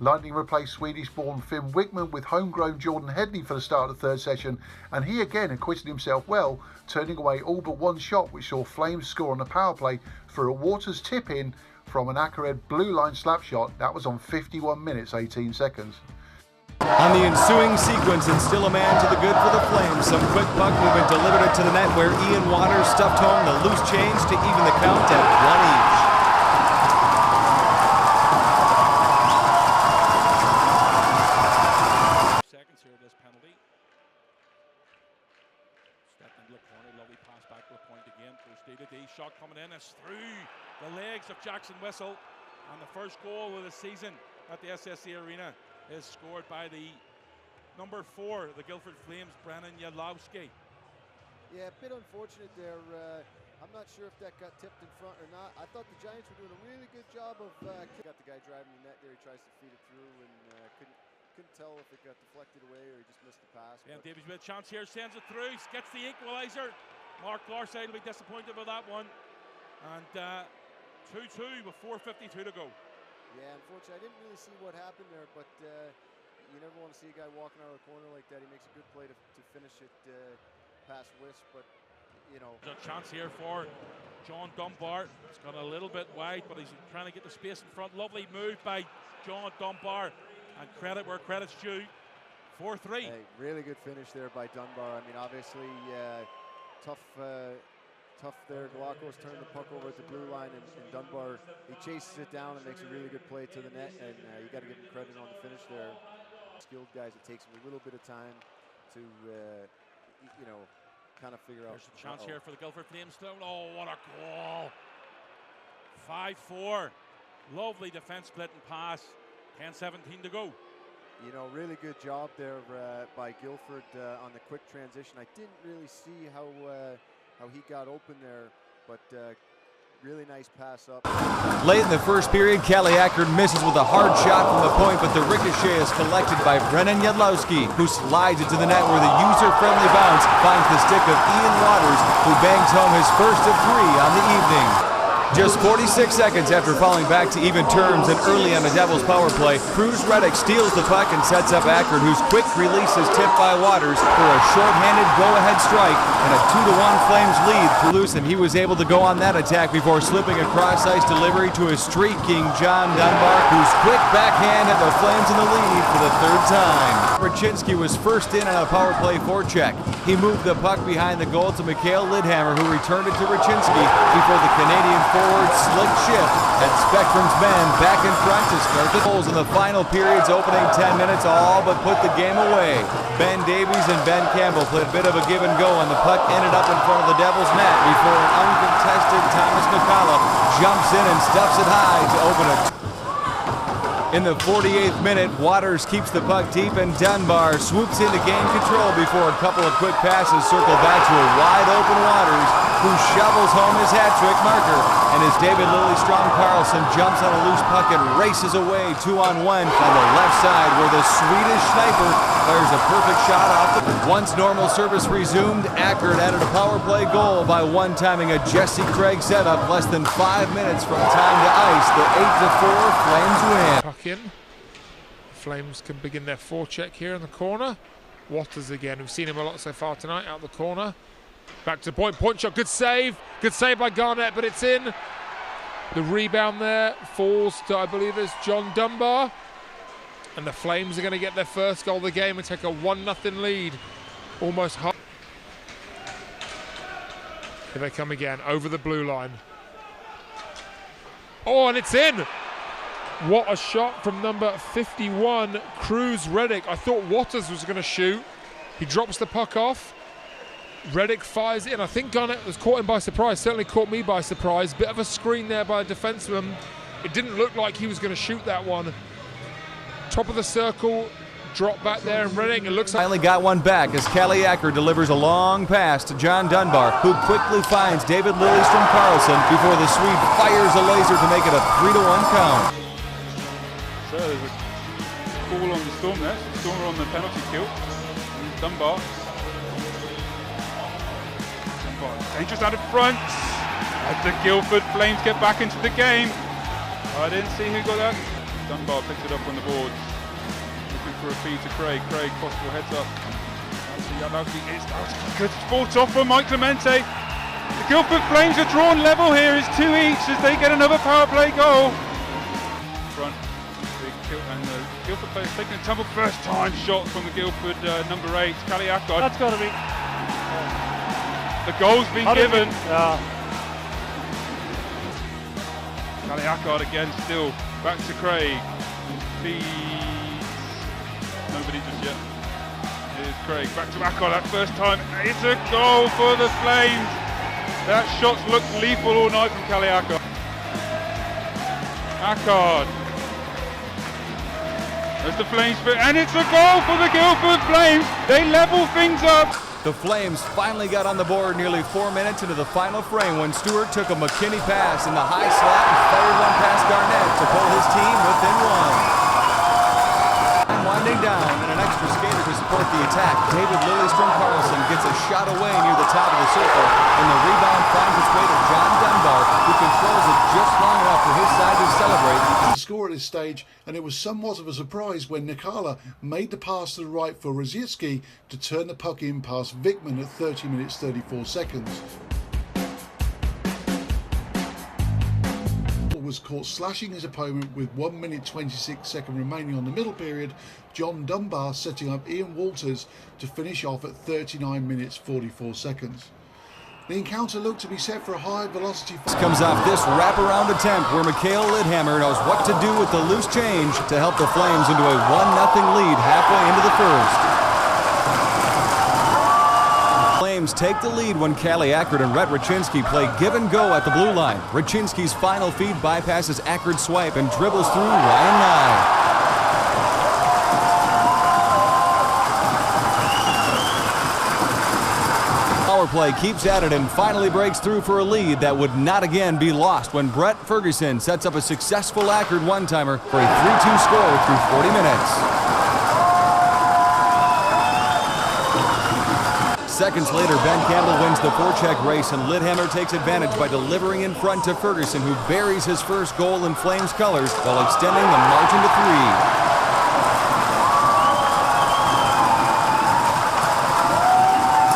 Lightning replaced Swedish-born Finn Wickman with homegrown Jordan Headley for the start of the third session, and he again acquitted himself well, turning away all but one shot, which saw Flames score on the power play for a Waters tip-in from an Akerhead blue line slap shot. That was on 51 minutes 18 seconds. On the ensuing sequence, and still a man to the good for the Flames. Some quick puck movement delivered it to the net where Ian Waters stuffed home the loose change to even the count at 1 each. Seconds here, this penalty. Stepping into the corner, lovely pass back to the point again. First D-to-D shot coming in, it's through the legs of Jackson Whistle. And the first goal of the season at the SSE Arena is scored by the number 4, the Guildford Flames, Brennan Yadlowski. Yeah, a bit unfortunate there. I'm not sure if that got tipped in front or not. I thought the Giants were doing a really good job of got the guy driving the net there. He tries to feed it through and couldn't tell if it got deflected away or he just missed the pass. Yeah, Davies with a chance here, sends it through, gets the equaliser. Mark Larside will be disappointed with that one. And 2-2 with 4:52 to go. Yeah, unfortunately, I didn't really see what happened there, but you never want to see a guy walking out of the corner like that. He makes a good play to finish it past Wisp, but, you know. There's a chance here for J.Dunbar. It's got a little bit wide, but he's trying to get the space in front. Lovely move by J.Dunbar, and credit where credit's due. 4-3. Hey, really good finish there by Dunbar. I mean, obviously, tough there. Galacos turned the puck over at the blue line, and Dunbar, he chases it down and makes a really good play to the net, and you got to give him credit on the finish there. Skilled guys, it takes them a little bit of time to, you know, kind of figure out. There's a chance here for the Guildford Flames. Oh, what a goal. 5-4. Lovely defense split and pass. 10-17 to go. You know, really good job there by Guildford on the quick transition. I didn't really see how he got open there, but really nice pass up. Late in the first period, Callie Ackard misses with a hard shot from the point, but the ricochet is collected by Brennan Yadlowski, who slides it to the net where the user-friendly bounce finds the stick of Ian Waters, who bangs home his first of 3 on the evening. Just 46 seconds after falling back to even terms and early on the Devils' power play, Cruz Reddick steals the puck and sets up Ackard, whose quick release is tipped by Waters for a short-handed go-ahead strike and a 2-1 Flames lead for loose, and he was able to go on that attack before slipping a cross-ice delivery to a streaking J.Dunbar, whose quick backhand had the Flames in the lead for the 3rd time. Raczynski was first in on a power play forecheck. He moved the puck behind the goal to Mikhail Lidhammer, who returned it to Raczynski before the Canadian forward slick shift at Spectrum's men back in front to start the goals in the final period's opening 10 minutes, all but put the game away. Ben Davies and Ben Campbell played a bit of a give and go, and the puck ended up in front of the Devils' net before an uncontested Thomas McCullough jumps in and stuffs it high to open it. In the 48th minute, Waters keeps the puck deep, and Dunbar swoops into game control before a couple of quick passes circle back to a wide-open Waters, who shovels home his hat-trick marker. And as David Lillestrøm-Carlsen jumps on a loose puck and races away 2-on-1 on the left side, where the Swedish sniper fires a perfect shot off the... Once normal service resumed, Ackard added a power play goal by one-timing a Jesse Craig setup less than 5 minutes from time to ice. The 8-4 Flames win. Puck in. Flames can begin their forecheck here in the corner. Waters again. We've seen him a lot so far tonight out the corner. Back to the point shot, good save by Garnett, but it's in. The rebound there falls to, I believe it's J.Dunbar. And the Flames are going to get their first goal of the game and take a 1-0 lead. Almost half. Here they come again, over the blue line. Oh, and it's in! What a shot from number 51, Cruz Reddick. I thought Waters was going to shoot. He drops the puck off. Reddick fires in. I think Garnett was caught him by surprise. Certainly caught me by surprise. Bit of a screen there by a defenseman. It didn't look like he was going to shoot that one. Top of the circle, drop back there, and Reddick, it looks like... Finally got one back as Callie Ackard delivers a long pass to J.Dunbar, who quickly finds David Lillestrøm-Carlsen before the Swede fires a laser to make it a 3-1 count. So there's a call on the Storm there. Storm are on the penalty kill. Dunbar. Dangerous out in front. As the Guildford Flames get back into the game. I didn't see who got that. Dunbar picks it up on the boards. Looking for a feed to Craig. Craig, possible heads up. Good sport off from Mike Clemente. The Guildford Flames are drawn level here. It's 2 each as they get another power play goal. Front. And the Guildford players taking a tumble. First time shot from the Guildford number 8, Callie Akkard. That's got to be. The goal's been given. Yeah. Callie Akkard again still. Back to Craig. Feeds. Nobody just yet. Here's Craig. Back to Akkard. That first time. It's a goal for the Flames. That shot's looked lethal all night from Callie Akkard. Akkard. There's the Flames, and it's a goal for the Guildford Flames. They level things up. The Flames finally got on the board nearly 4 minutes into the final frame when Stewart took a McKinney pass in the high slot and fired one past Garnett to pull his team within one. And winding down and an extra skater to support the attack, David Lillystrom-Carlson gets a shot away near the top of the circle, and the rebound finds its way to John Dunbar, who controls it just long enough for his side to celebrate. Score at this stage, and it was somewhat of a surprise when Nikala made the pass to the right for Rosiecki to turn the puck in past Vickman at 30 minutes 34 seconds. Was caught slashing his opponent with 1 minute 26 seconds remaining on the middle period. John Dunbar setting up Ian Walters to finish off at 39 minutes 44 seconds. The encounter looked to be set for a high velocity. Comes off this wraparound attempt where Mikhail Lidhammer knows what to do with the loose change to help the Flames into a 1-0 lead halfway into the first. Flames take the lead when Callie Akkard and Rhett Raczynski play give and go at the blue line. Raczynski's final feed bypasses Akkard's swipe and dribbles through Ryan Nye. Power play keeps at it and finally breaks through for a lead that would not again be lost when Brett Ferguson sets up a successful Akkard one-timer for a 3-2 score through 40 minutes. Seconds later, Ben Campbell wins the forecheck race and Lidhammer takes advantage by delivering in front to Ferguson, who buries his first goal in Flames colors while extending the margin to 3.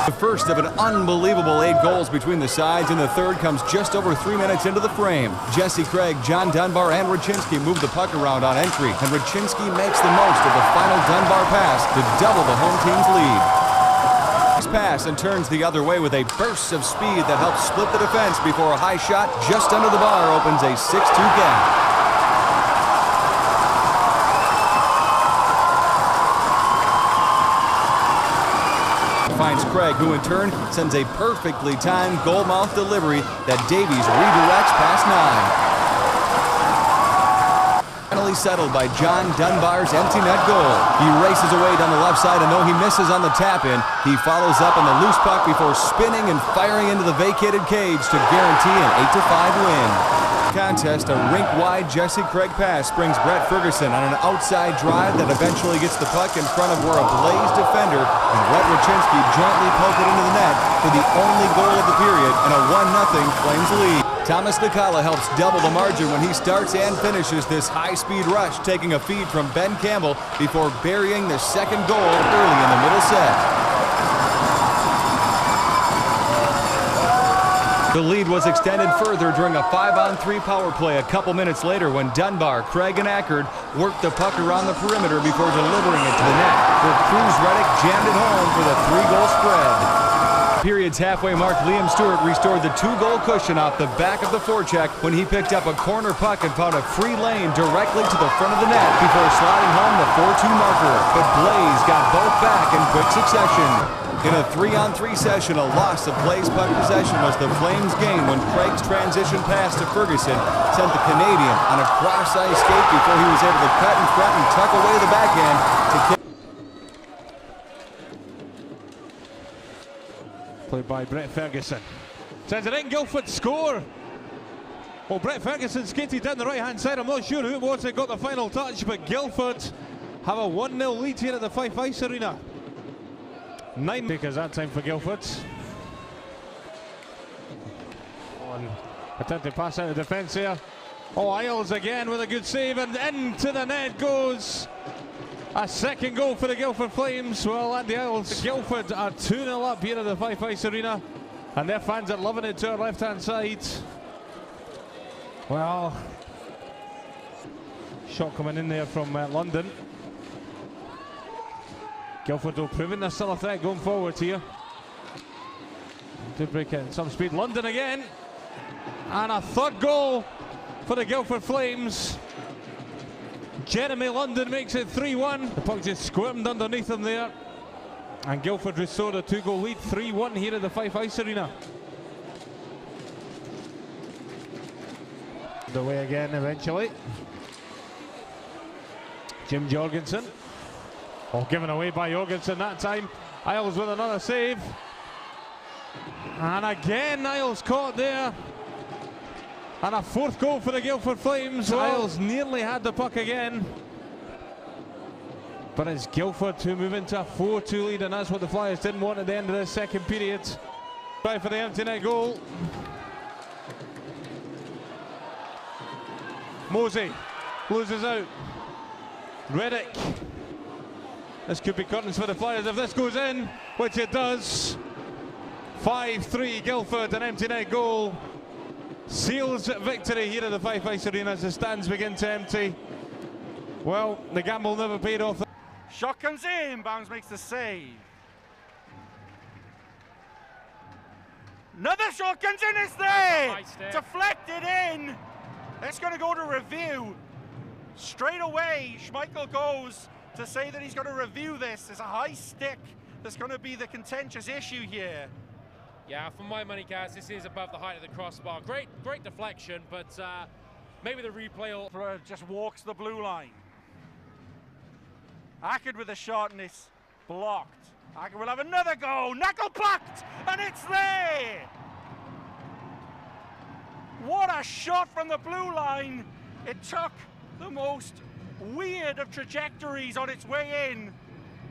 The first of an unbelievable 8 goals between the sides, and the third comes just over 3 minutes into the frame. Jesse Craig, John Dunbar, and Raczynski move the puck around on entry, and Raczynski makes the most of the final Dunbar pass to double the home team's lead. Pass and turns the other way with a burst of speed that helps split the defense before a high shot just under the bar opens a 6-2 gap. Finds Craig, who in turn sends a perfectly timed goal-mouth delivery that Davies redirects past 9. Finally settled by John Dunbar's empty net goal. He races away down the left side, and though he misses on the tap-in, he follows up on the loose puck before spinning and firing into the vacated cage to guarantee an 8-5 win. Contest, a rink-wide Jesse Craig pass brings Brett Ferguson on an outside drive that eventually gets the puck in front of where a Blaze defender and Rhett Raczynski jointly poke it into the net for the only goal of the period and a 1-0 Flames lead. Thomas Nikala helps double the margin when he starts and finishes this high-speed rush, taking a feed from Ben Campbell before burying the second goal early in the middle set. The lead was extended further during a 5-on-3 power play a couple minutes later when Dunbar, Craig, and Akkard worked the puck around the perimeter before delivering it to the net, where Cruz Reddick jammed it home for the 3-goal spread. Period's halfway mark, Liam Stewart restored the 2-goal cushion off the back of the forecheck when he picked up a corner puck and found a free lane directly to the front of the net before sliding home the 4-2 marker. But Blaze got both back in quick succession. In a 3-on-3 session, a loss of Blaze puck possession was the Flames' gain when Craig's transition pass to Ferguson sent the Canadian on a cross-ice skate before he was able to cut in front and tuck away the backhand to kick. Played by Brett Ferguson. Sends it in, Guildford score. Well, Brett Ferguson skated down the right-hand side. I'm not sure who it was that got the final touch, but Guildford have a 1-0 lead here at the Fife Ice Arena. 9 takers that time for Guildford. Attempt to pass out of defence here. Oh, Isles again with a good save, and into the net goes. A second goal for the Guildford Flames. Well, Andy Isles. Guildford are 2-0 up here at the Fife Ice Arena, and their fans are loving it to our left-hand side. Well, shot coming in there from London. Guildford will proving they're still a threat going forward here. To break in some speed. London again. And a third goal for the Guildford Flames. Jeremy London makes it 3-1. The puck just squirmed underneath him there. And Guildford restored a 2-goal lead, 3-1 here at the Fife Ice Arena. The way again eventually. Jim Jorgensen. Oh, given away by Jorgensen that time. Isles with another save. And again Isles caught there. And a fourth goal for the Guildford Flames. Isles nearly had the puck again. But it's Guildford who move into a 4-2 lead, and that's what the Flyers didn't want at the end of the second period. Try for the empty net goal. Mosey loses out. Reddick. This could be curtains for the Flyers if this goes in, which it does. 5-3 Guildford, an empty net goal. Seals victory here at the Fife Ice Arena as the stands begin to empty. Well, the gamble never paid off. Shot comes in, Bounds makes the save. Another shot comes in, it's there! Deflected in! It's going to go to review. Straight away, Schmeichel goes to say that he's going to review this. There's a high stick that's going to be the contentious issue here. Yeah, for my money, guys, this is above the height of the crossbar. Great deflection, but maybe the replay will... Just walks the blue line. Ackerd with a shot, and it's blocked. Ackerd will have another go. Knuckle plucked, and it's there! What a shot from the blue line. It took the most weird of trajectories on its way in,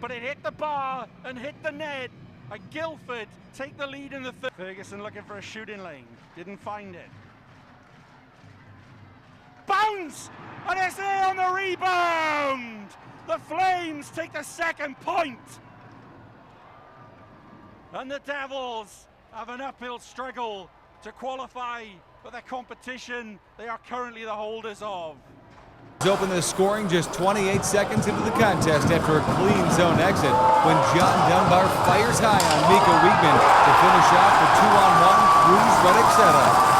but it hit the bar and hit the net. And Guildford take the lead in the third. Ferguson looking for a shooting lane, didn't find it. Bounce! And it's there on the rebound! The Flames take the second point. And the Devils have an uphill struggle to qualify for the competition they are currently the holders of. Open the scoring just 28 seconds into the contest after a clean zone exit when J.Dunbar fires high on Mika Wiegman to finish off the 2-on-1 Cruz Reddick setup.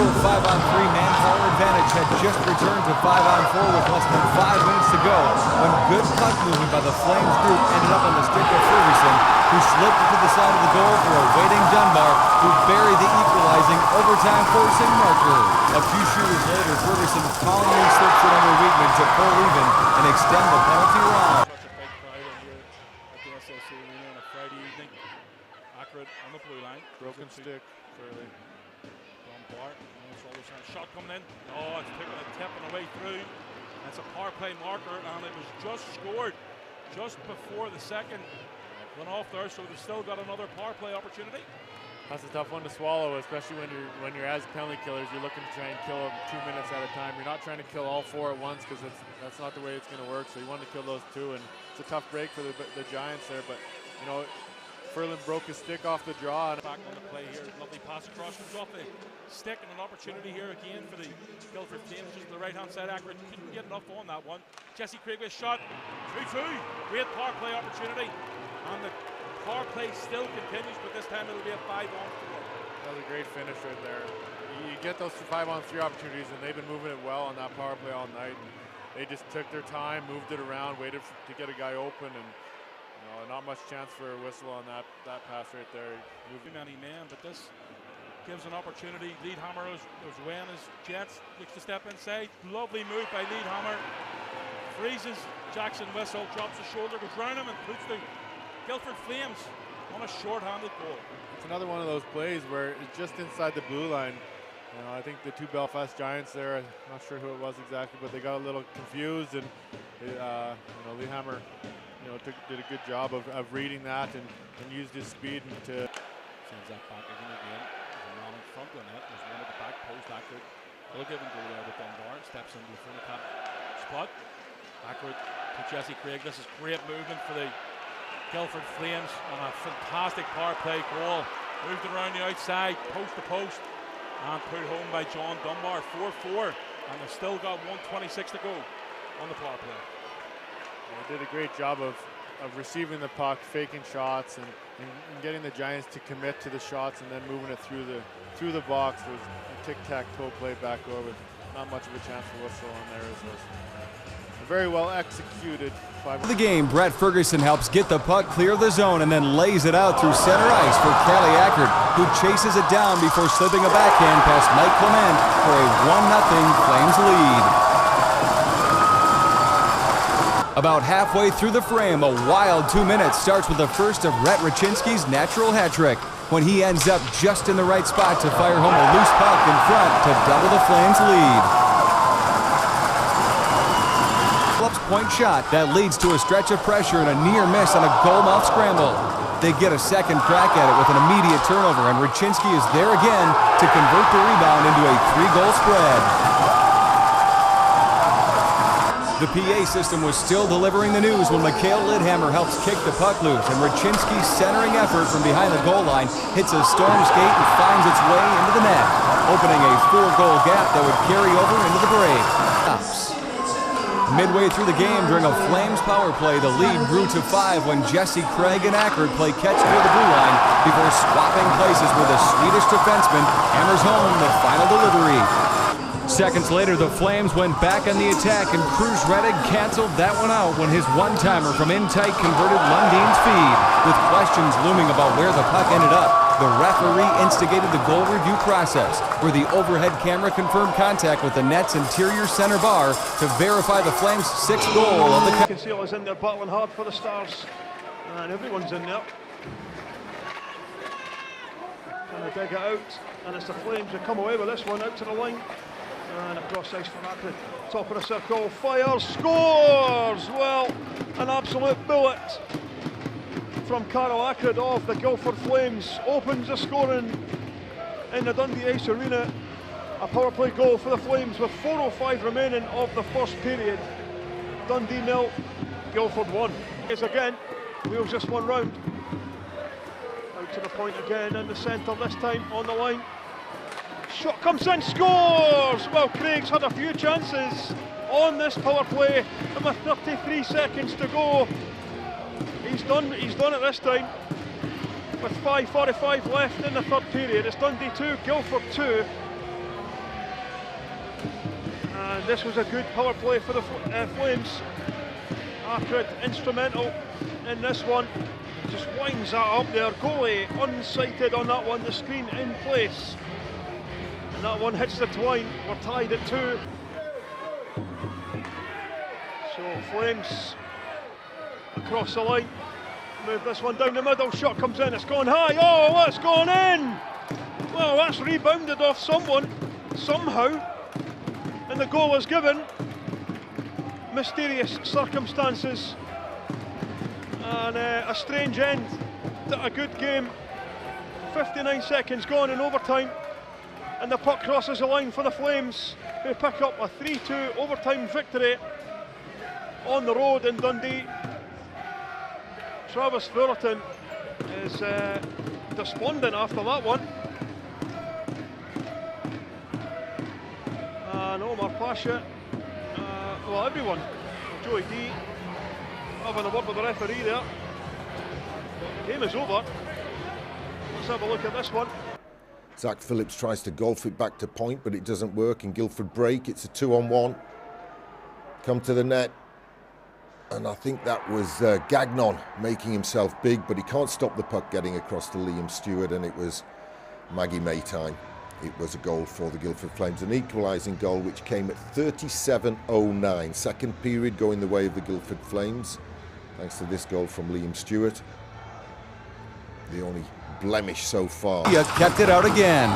5-on-3 manpower advantage had just returned to 5-on-4 with less than 5 minutes to go when good puck movement by the Flames group ended up on the stick of Ferguson, who slipped to the side of the goal for a waiting Dunbar, who buried the equalizing overtime forcing marker. A few shooters later, Ferguson calmly slips it under Wiegman to pull even and extend the penalty round. Such a big crowd in here at the SSC Arena on a Friday evening. Ackerd on the blue line. Broken stick, fairly. Dunbar, shot coming in. Oh, it's taking a tip and away through. That's a power play marker, and it was just scored just before the second went off there, so they've still got another power play opportunity. That's a tough one to swallow, especially when you're as penalty killers. You're looking to try and kill them 2 minutes at a time. You're not trying to kill all 4 at once because that's not the way it's going to work. So you want to kill those 2, and it's a tough break for the Giants there. But you know, Ferland broke his stick off the draw. Back on the play here, lovely pass across, comes off the stick, and an opportunity here again for the Guildford Flames. Just the right-hand side, Ackerd couldn't get enough on that one. Jesse Craig with a shot, 3-2, great power play opportunity, and the power play still continues, but this time it'll be a 5-on-4. That was a great finish right there. You get those 5-on-3 opportunities, and they've been moving it well on that power play all night. And they just took their time, moved it around, waited to get a guy open, and not much chance for a whistle on that pass right there. Moving many men, but this gives an opportunity. Leadhammer is weighing his Jets, looks to step inside. Lovely move by Leadhammer. Freezes Jackson Whistle, drops his shoulder, goes round him and puts the Guildford Flames on a short-handed goal. It's another one of those plays where it's just inside the blue line. I think the 2 Belfast Giants there, I'm not sure who it was exactly, but they got a little confused, and Leadhammer did a good job of reading that and used his speed to... Sends that back again. man in front of the net. There's one at the back post. Accurate. Will give and go there with Dunbar. Steps into the front of cap spot. Accurate to Jesse Craig. This is great movement for the Guildford Flames on a fantastic power play goal. Moved around the outside, post to post, and put home by J.Dunbar. 4-4, and they've still got 1:26 to go on the power play. They did a great job of receiving the puck, faking shots, and getting the Giants to commit to the shots, and then moving it through the box. There was a tic-tac-toe play back over with not much of a chance for whistle on there. It was very well executed. The game, Brett Ferguson helps get the puck clear of the zone and then lays it out through center ice for Kelly Ackard, who chases it down before slipping a backhand past Mike Clement for a 1-0 Flames lead. About halfway through the frame, a wild 2 minutes starts with the first of Rhett Raczynski's natural hat trick, when he ends up just in the right spot to fire home a loose puck in front to double the Flames lead. Point shot that leads to a stretch of pressure and a near miss on a goal mouth scramble. They get a second crack at it with an immediate turnover, and Raczynski is there again to convert the rebound into a 3-goal spread. The PA system was still delivering the news when Mikhail Lidhammer helps kick the puck loose, and Raczynski's centering effort from behind the goal line hits a storm skate and finds its way into the net, opening a 4-goal gap that would carry over into the break. Midway through the game during a Flames power play, the lead grew to 5 when Jesse Craig and Ackard play catch near the blue line before swapping places with the Swedish defenseman hammers home the final delivery. Seconds later, the Flames went back on the attack, and Cruz Redig canceled that one out when his one-timer from in-tight converted Lundin's feed. With questions looming about where the puck ended up, the referee instigated the goal review process, where the overhead camera confirmed contact with the net's interior center bar to verify the Flames' 6th goal of the You can see all is in there battling hard for the Stars, and everyone's in there. And they dig it out, and it's the Flames that come away with this one out to the line. And across ice for Ackard, top of the circle, fires, scores! Well, an absolute bullet from Carl Ackard of the Guildford Flames opens the scoring in the Dundee Ice Arena. A power play goal for the Flames with 4:05 remaining of the first period. Dundee 0, Guildford 1. It's again, wheels just one round. Out to the point again in the centre, this time on the line. Shot comes in, scores! Well, Craig's had a few chances on this power play, and with 33 seconds to go, he's done it this time. With 5:45 left in the third period, it's Dundee 2, Guildford 2. And this was a good power play for the Flames. Ackard instrumental in this one. Just winds that up there. Goalie unsighted on that one, the screen in place. And that one hits the twine. We're tied at 2. So Flames across the line. Move this one down the middle. Shot comes in. It's gone high. Oh, it's gone in! Well, that's rebounded off someone somehow. And the goal is given. Mysterious circumstances. And a strange end to a good game. 59 seconds gone in overtime. And the puck crosses the line for the Flames, who pick up a 3-2 overtime victory on the road in Dundee. Travis Fullerton is despondent after that one. And Omar Pasha, well, everyone, Joey D, having a word with the referee there. The game is over. Let's have a look at this one. Zach Phillips tries to golf it back to point, but it doesn't work, and Guildford break. It's a 2-on-1. Come to the net, and I think that was Gagnon making himself big, but he can't stop the puck getting across to Liam Stewart, and it was Maggie May time. It was a goal for the Guildford Flames, an equalising goal which came at 37:09. Second period going the way of the Guildford Flames, thanks to this goal from Liam Stewart. the only blemish so far. He kept it out again.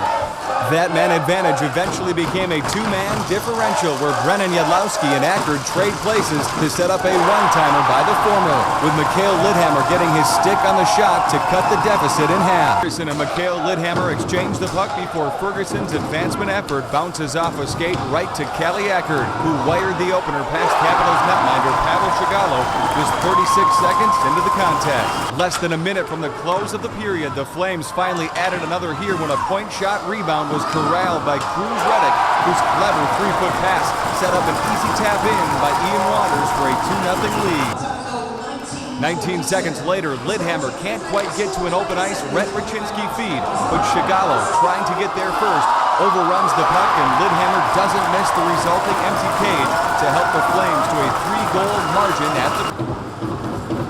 That man advantage eventually became a two-man differential where Brennan Yadlowski and Ackard trade places to set up a one-timer by the former, with Mikhail Lidhammer getting his stick on the shot to cut the deficit in half. Ferguson and Mikhail Lidhammer exchange the puck before Ferguson's advancement effort bounces off a skate right to Callie Ackard, who wired the opener past Capitals netminder Pavel Shigalo just 36 seconds into the contest. Less than a minute from the close of the period, the Flames finally added another here when a point shot rebound was corralled by Cruz Reddick, whose clever 3-foot pass set up an easy tap in by Ian Waters for a 2-0 lead. 19 seconds later, Lidhammer can't quite get to an open ice Rhett Raczynski feed, but Shigalo, trying to get there first, overruns the puck and Lidhammer doesn't miss the resulting empty cage to help the Flames to a 3-goal margin at the...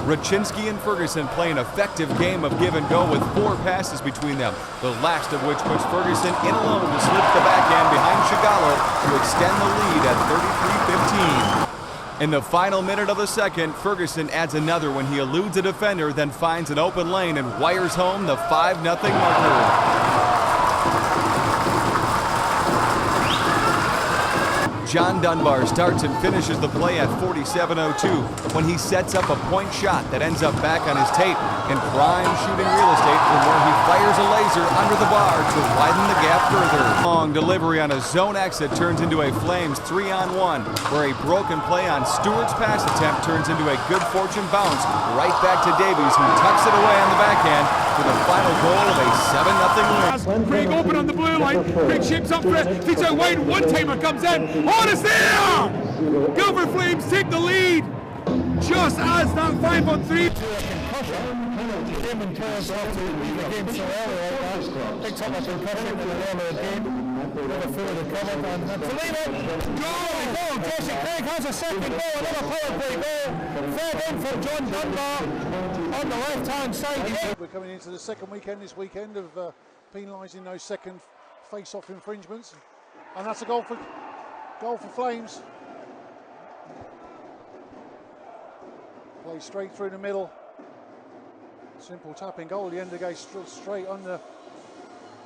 Raczynski and Ferguson play an effective game of give and go with 4 passes between them, the last of which puts Ferguson in alone to slip the backhand behind Shigalo to extend the lead at 33-15. In the final minute of the second, Ferguson adds another when he eludes a defender, then finds an open lane and wires home the 5-0 marker. J.Dunbar starts and finishes the play at 47:02 when he sets up a point shot that ends up back on his tape in prime shooting real estate from where he fires a laser under the bar to widen the gap further. Long delivery on a zone exit turns into a Flames 3-on-1, where a broken play on Stewart's pass attempt turns into a good fortune bounce right back to Davies, who tucks it away on the backhand for the final goal of a 7-0 win. Craig open on the blue line. Craig ships up for it. Feeds out wide. One-timer comes in. Oh, it's there! Guildford Flames take the lead just as that 5-on-3. Picks up a concussion in the middle of the game. Never fully recovered. And goal! Jesse Craig has a second goal, another power play goal. Third in for J.Dunbar on the left-hand side. We're coming into the second weekend this weekend of penalising those second face-off infringements. And that's a goal for Flames. Play straight through the middle. Simple tapping goal. The end of the game straight under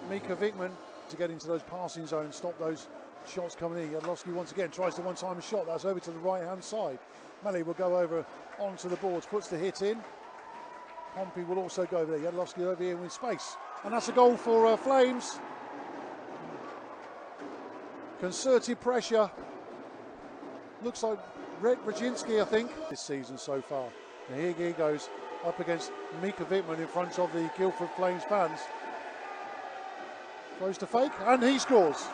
Mika Wickman to get into those passing zones, stop those shots coming in. Yadlowski once again tries the one-timer shot. That's over to the right-hand side. Melly will go over onto the boards, puts the hit in. Pompey will also go over there. Yadlowski over here with space. And that's a goal for Flames. Concerted pressure. Looks like Rhett Raczynski, I think, this season so far. And here he goes up against Mika Wickman in front of the Guildford Flames fans. Close to fake, and he scores.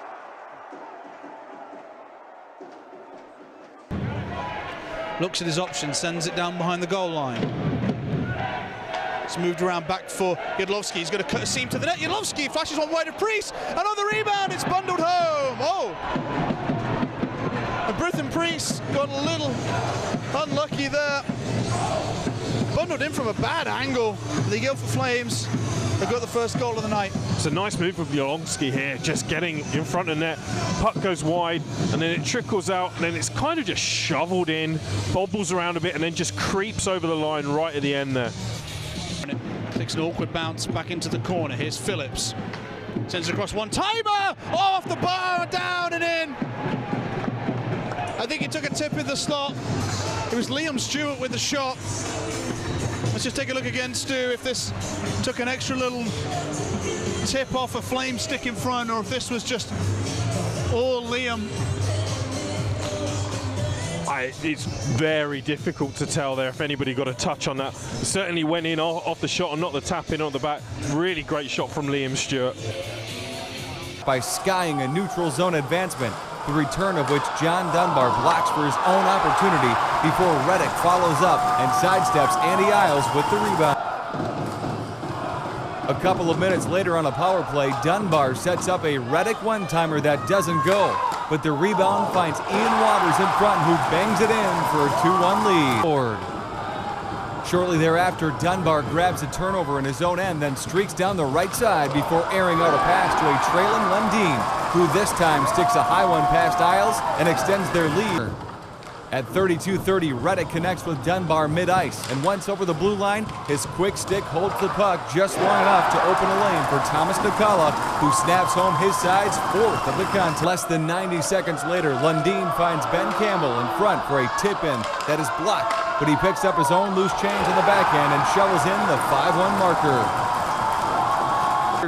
Looks at his options, sends it down behind the goal line. It's moved around back for Yadlowski. He's going to cut a seam to the net. Yadlowski flashes one wide of Priest, and on the rebound, it's bundled home. Oh! And Britton Priest got a little unlucky there. Bundled in from a bad angle. The Guildford Flames have got the first goal of the night. It's a nice move from Yadlowski here, just getting in front of net. Puck goes wide, and then it trickles out, and then it's kind of just shoveled in, bobbles around a bit, and then just creeps over the line right at the end there. Takes an awkward bounce back into the corner. Here's Phillips. Sends it across one-timer! Oh, off the bar, down and in! I think he took a tip in the slot. It was Liam Stewart with the shot. Let's just take a look again, Stu, if this took an extra little tip off a Flame stick in front, or if this was just all Liam. It's very difficult to tell there if anybody got a touch on that. Certainly went in off the shot and not the tap in on the back. Really great shot from Liam Stewart. By skying a neutral zone advancement, the return of which J.Dunbar blocks for his own opportunity before Reddick follows up and sidesteps Andy Isles with the rebound. A couple of minutes later on a power play, Dunbar sets up a Reddick one-timer that doesn't go, but the rebound finds Ian Waters in front, who bangs it in for a 2-1 lead. Shortly thereafter, Dunbar grabs a turnover in his own end, then streaks down the right side before airing out a pass to a trailing Lundin, who this time sticks a high one past Isles and extends their lead. At 32-30, Reddick connects with Dunbar mid-ice, and once over the blue line, his quick stick holds the puck just long enough to open a lane for Thomas Nakala, who snaps home his side's fourth of the contest. Less than 90 seconds later, Lundin finds Ben Campbell in front for a tip-in that is blocked, but he picks up his own loose change on the backhand and shovels in the 5-1 marker.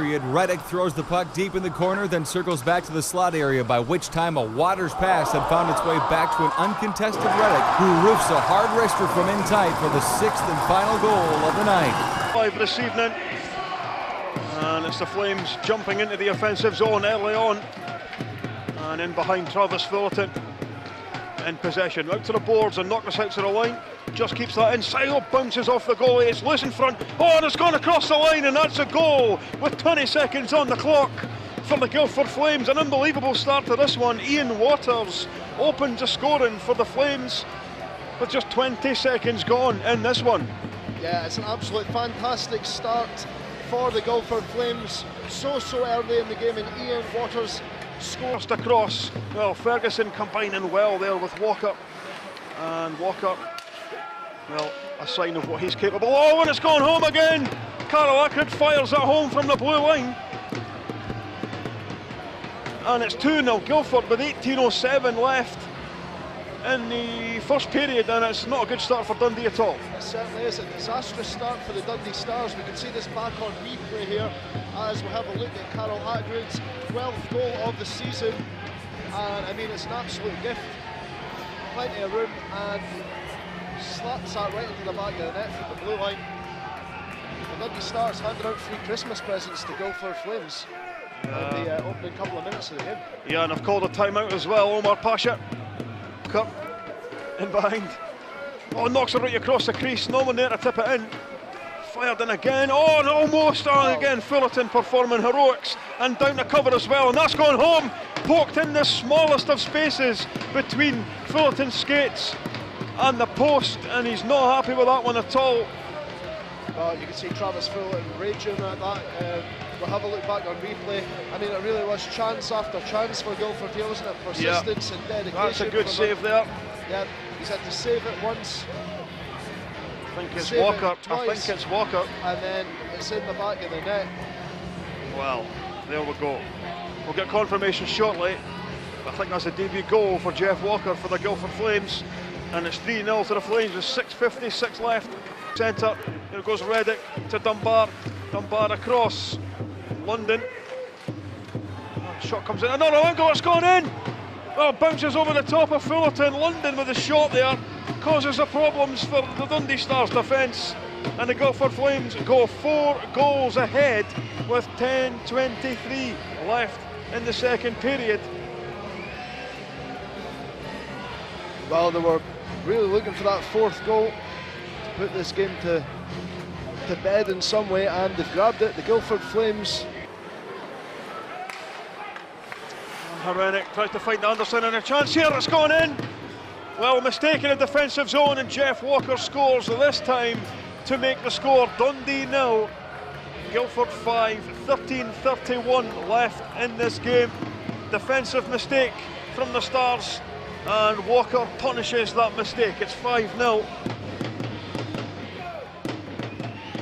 Reddick throws the puck deep in the corner, then circles back to the slot area, by which time a Waters pass had found its way back to an uncontested Reddick, who roofs a hard wrister from in tight for the sixth and final goal of the night. 5 this evening, and it's the Flames jumping into the offensive zone early on, and in behind Travis Fullerton in possession, out to the boards and knocked us out to the line. Just keeps that inside, bounces off the goalie, it's loose in front, and it's gone across the line, and that's a goal with 20 seconds on the clock for the Guildford Flames. An unbelievable start to this one. Ian Waters open to scoring for the Flames with just 20 seconds gone in this one. Yeah, it's an absolute fantastic start for the Guildford Flames. So early in the game, and Ian Waters scores across. Well, Ferguson combining well there with Walker, and Walker, well, a sign of what he's capable of. Oh, and it's gone home again. Carl Ackred fires it home from the blue line, and it's 2-0 Guildford with 18:07 left in the first period, and it's not a good start for Dundee at all. It certainly is a disastrous start for the Dundee Stars. We can see this back on replay here as we have a look at Carl Ackred's 12th goal of the season, and I mean, it's an absolute gift. Plenty of room, and slaps that right into the back of the net from the blue line. The Dundee Stars handing out free Christmas presents to Guildford Flames in the opening couple of minutes of the game. Yeah, and I've called a timeout as well. Omar Pasha cup in behind. Oh, knocks it right across the crease. No one there to tip it in. Fired in again. Oh, and almost. Oh, again, Fullerton performing heroics, and down the cover as well. And that's gone home. Poked in the smallest of spaces between Fullerton's skates and the post, and he's not happy with that one at all. Well, you can see Travis Fullerton raging at that. We'll have a look back on replay. I mean, it really was chance after chance for Guildford here, wasn't it? Persistence and dedication. That's a good save there. Yeah, he's had to save it once. I think it's Walker. I think it's Walker. And then it's in the back of the net. Well, there we go. We'll get confirmation shortly. I think that's a debut goal for Jeff Walker for the Guildford Flames. And it's 3-0 to the Flames with 6:56 left. Centre, here goes Reddick to Dunbar. Dunbar across. London. Shot comes in. Another angle, it's gone in! Well, bounces over the top of Fullerton. London with a shot there causes the problems for the Dundee Stars defence. And the Guildford Flames go 4 goals ahead with 10:23 left in the second period. Well, they were really looking for that 4th goal to put this game to bed in some way, and they've grabbed it. The Guildford Flames. Herenick tries to find Anderson, and a chance here, it's gone in. Well, mistake in the defensive zone, and Jeff Walker scores this time to make the score. Dundee 0, Guildford 5, 13:31 left in this game. Defensive mistake from the Stars, and Walker punishes that mistake. It's 5-0.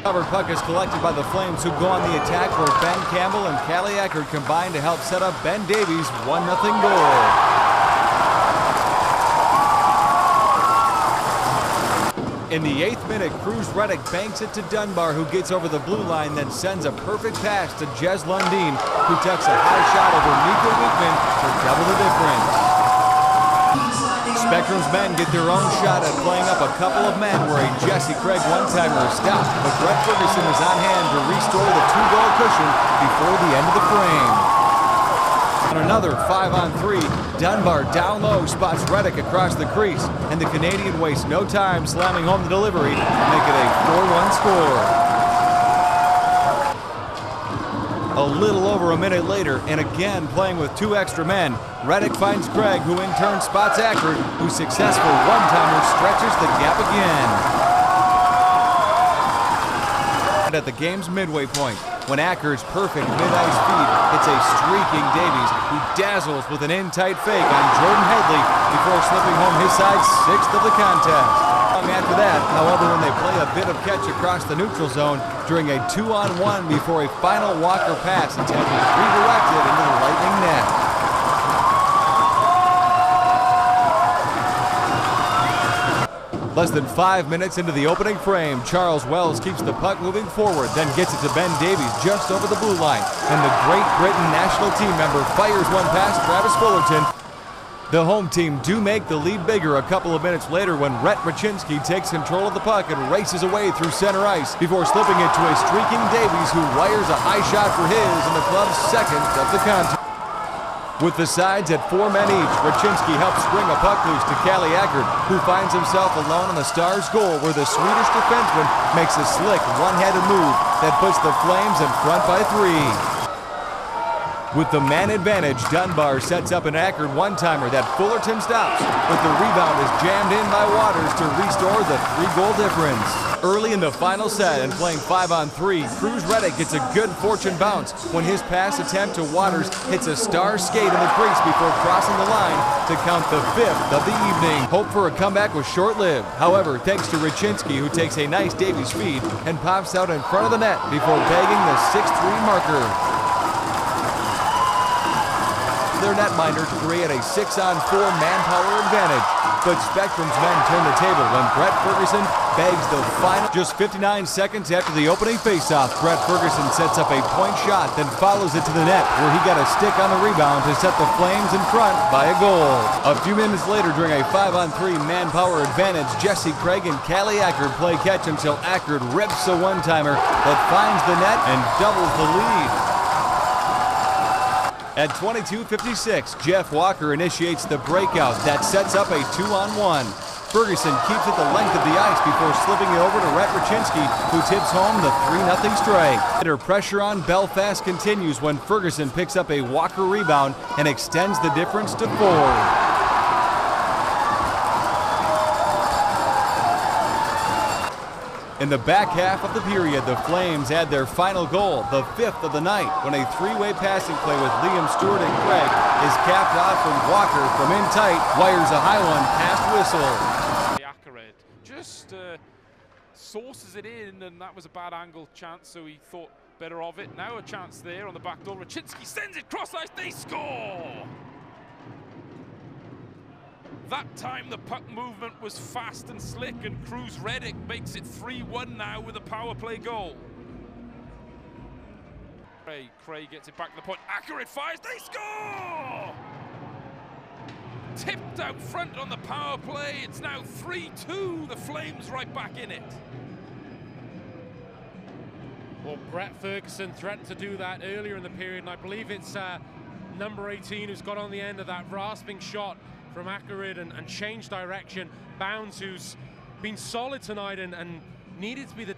Covered puck is collected by the Flames, who go on the attack, where Ben Campbell and Callie Ackred combine to help set up Ben Davies' 1-0 goal. In the 8th minute, Cruz Reddick banks it to Dunbar, who gets over the blue line, then sends a perfect pass to Jez Lundin, who tucks a high shot over Miko Wickman for double the difference. Spectrum's men get their own shot at playing up a couple of men, where a Jesse Craig one-timer is stopped, but Brett Ferguson is on hand to restore the 2-goal cushion before the end of the frame. On another 5-on-3, Dunbar down low spots Reddick across the crease, and the Canadian wastes no time slamming home the delivery to make it a 4-1 score. A little over a minute later, and again playing with 2 extra men, Reddick finds Craig, who in turn spots Ackred, whose successful one-timer stretches the gap again. And at the game's midway point, when Acker's perfect mid-ice feed hits a streaking Davies, who dazzles with an in-tight fake on Jordan Headley before slipping home his side 6th of the contest. After that, however, when they play a bit of catch across the neutral zone during a 2-on-1 before a final Walker pass attempt is redirected into the Lightning net. Less than 5 minutes into the opening frame, Charles Wells keeps the puck moving forward, then gets it to Ben Davies just over the blue line. And the Great Britain national team member fires one past Travis Fullerton. The home team do make the lead bigger a couple of minutes later when Rhett Raczynski takes control of the puck and races away through center ice before slipping it to a streaking Davies, who wires a high shot for his and the club's 2nd of the contest. With the sides at 4 men each, Raczynski helps swing a puck loose to Calle Ackert, who finds himself alone on the Stars' goal where the Swedish defenseman makes a slick one-handed move that puts the Flames in front by 3. With the man advantage, Dunbar sets up an Ackert one-timer that Fullerton stops, but the rebound is jammed in by Waters to restore the 3-goal difference. Early in the final set and playing 5-on-3, Cruz Reddick gets a good fortune bounce when his pass attempt to Waters hits a star skate in the crease before crossing the line to count the 5th of the evening. Hope for a comeback was short-lived. However, thanks to Raczynski, who takes a nice Davies feed and pops out in front of the net before bagging the 6-3 marker. Their netminder to create a 6-on-4 manpower advantage. But Spectrum's men turn the table when Brett Ferguson bags the final. Just 59 seconds after the opening faceoff, Brett Ferguson sets up a point shot, then follows it to the net, where he got a stick on the rebound to set the Flames in front by a goal. A few minutes later, during a 5-on-3 manpower advantage, Jesse Craig and Calle Ackert play catch until Ackert rips a one-timer that finds the net and doubles the lead. At 22:56, Jeff Walker initiates the breakout that sets up a 2-on-1. Ferguson keeps it the length of the ice before slipping it over to Rhett Raczynski, who tips home the 3-0 strike. Later, pressure on Belfast continues when Ferguson picks up a Walker rebound and extends the difference to 4. In the back half of the period, the Flames add their final goal, the 5th of the night, when a 3-way passing play with Liam Stewart and Craig is capped off from Walker from in tight, wires a high one past whistle. Ackert just sources it in, and that was a bad angle chance, so he thought better of it. Now a chance there on the back door. Raczynski sends it cross ice, they score! That time the puck movement was fast and slick, and Cruz Reddick makes it 3-1 now with a power play goal. Craig gets it back to the point. Ackert fires, they score! Tipped out front on the power play. It's now 3-2. The Flames right back in it. Well, Brett Ferguson threatened to do that earlier in the period, and I believe it's number 18 who's got on the end of that rasping shot from Ackert and changed direction. Bounds, who's been solid tonight and needed to be the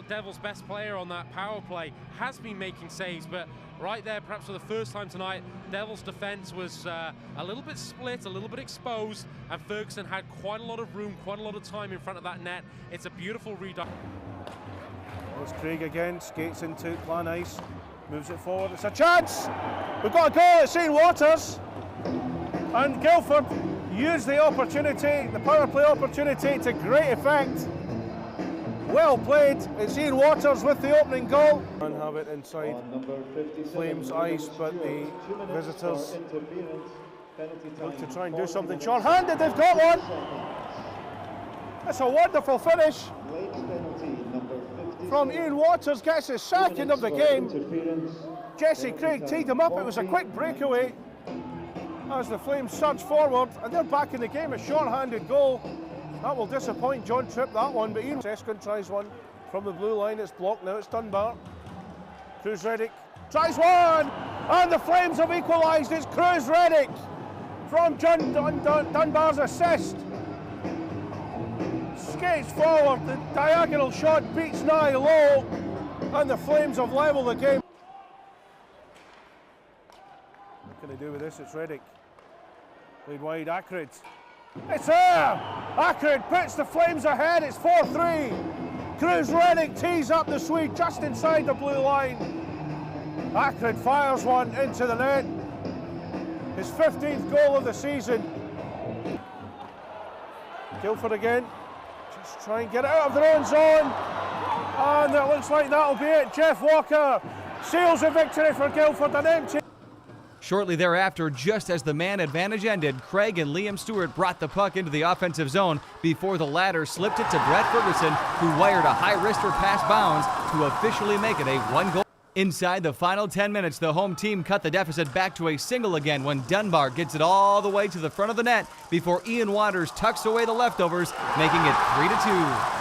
Devils' best player on that power play, has been making saves, but right there, perhaps for the first time tonight, Devils' defense was a little bit split, a little bit exposed, and Ferguson had quite a lot of room, quite a lot of time in front of that net. It's a beautiful redirect. There's Craig again, skates into plan ice, moves it forward. It's a chance! We've got a goal at St. Waters, and Guildford used the opportunity, the power play opportunity, to great effect. Well played. It's Ian Waters with the opening goal. And have it inside Flames ice, but the visitors look to try and do something short-handed. They've got one. That's a wonderful finish from Ian Waters. Gets his second of the game. Jesse Craig teed him up. It was a quick breakaway as the Flames surge forward, and they're back in the game. A short-handed goal. That will disappoint John Tripp, that one, but Ian Seskin tries one from the blue line. It's blocked now. It's Dunbar. Cruz Reddick tries one, and the Flames have equalised. It's Cruz Reddick from John Dunbar's assist. Skates forward, the diagonal shot beats Nye low, and the Flames have levelled the game. What can they do with this? It's Reddick. Played wide, Ackert. It's there! Ackert puts the Flames ahead. It's 4-3. Cruz Reddick tees up the Swede just inside the blue line. Akron fires one into the net. His 15th goal of the season. Guildford again. Just try and get it out of their own zone. And it looks like that'll be it. Jeff Walker seals a victory for Guildford. An empty. Shortly thereafter, just as the man advantage ended, Craig and Liam Stewart brought the puck into the offensive zone before the latter slipped it to Brett Ferguson, who wired a high-wrister past bounds to officially make it a one-goal. Inside the final 10 minutes, the home team cut the deficit back to a single again when Dunbar gets it all the way to the front of the net before Ian Waters tucks away the leftovers, making it 3-2.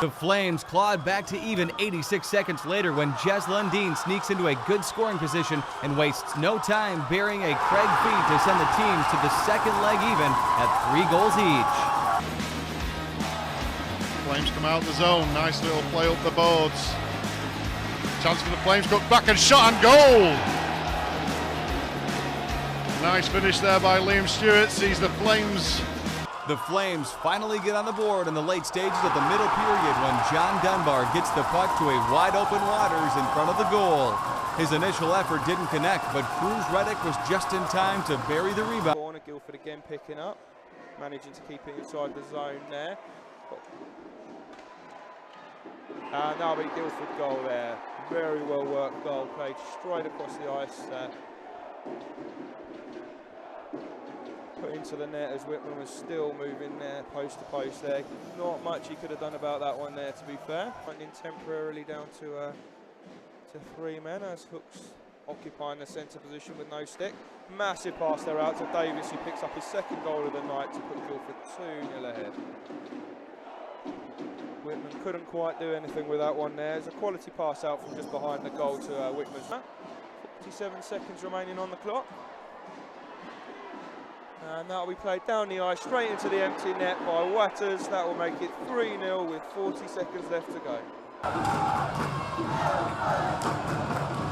The Flames clawed back to even 86 seconds later when Jez Lundeen sneaks into a good scoring position and wastes no time burying a Craig feed to send the teams to the second leg even at 3 goals each. Flames come out the zone, nice little play up the boards. Chance for the Flames, cut back and shot and goal! Nice finish there by Liam Stewart, sees the Flames. The Flames finally get on the board in the late stages of the middle period when John Dunbar gets the puck to a wide-open Waters in front of the goal. His initial effort didn't connect, but Cruz Reddick was just in time to bury the rebound. Corner, Guildford again picking up, managing to keep it inside the zone there. And that'll be Guildford goal there. Very well worked goal, played straight across the ice there. Put into the net as Whitman was still moving there, post to post there. Not much he could have done about that one there, to be fair. Finding temporarily down to 3 men as Hooks occupying the centre position with no stick. Massive pass there out to Davis, who picks up his second goal of the night to put Guildford 2-0 ahead. Whitman couldn't quite do anything with that one there. There's a quality pass out from just behind the goal to Whitman's. 47 seconds remaining on the clock. And that'll be played down the ice, straight into the empty net by Waters. That will make it 3-0 with 40 seconds left to go.